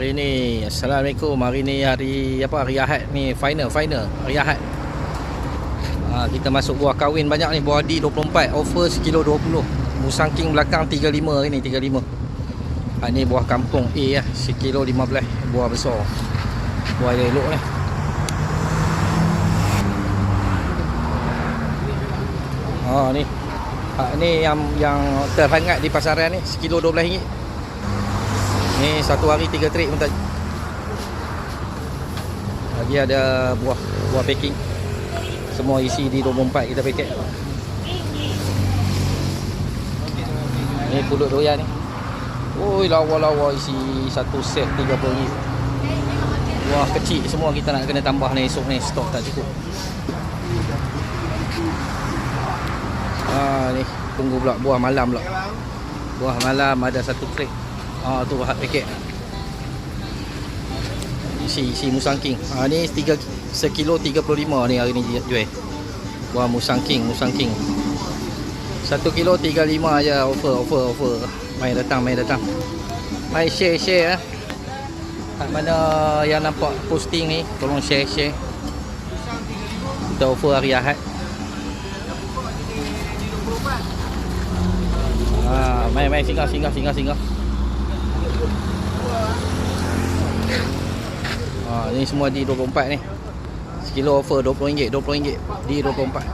Hari ni, Assalamualaikum. Hari ni hari apa? Hari Ahad ni, final hari Ahad. Kita masuk buah kahwin banyak ni, buah D24 offer sekilo 20. Musang King belakang 35 hari ni, 35. Ni buah kampung A lah, sekilo 15, buah besar. Buah yang elok ni. Ni. Ni yang terhangat di pasaran ni, sekilo RM12. Ni satu hari 3 trip pun tak. Lagi ada buah packing. Semua isi di 24 kita paket. Ni pulut doyan ni. Oi, lawa-lawa isi satu set RM30. Buah kecil semua kita nak kena tambah ni esok ni, stok tak cukup. Ni tunggu pula buah malam pula. Buah malam ada satu crate. Tu bahat paket. Isi Musang King. Ni sekilo 35 ni hari ni jual. Buah Musang King. 1 kilo 35 aja offer. Mai datang. Mai share. Kat mana yang nampak posting ni, tolong share. Kita offer hari Ahad. Mai singgah. Ni semua di 24 ni. Sekilo offer RM20 di 24.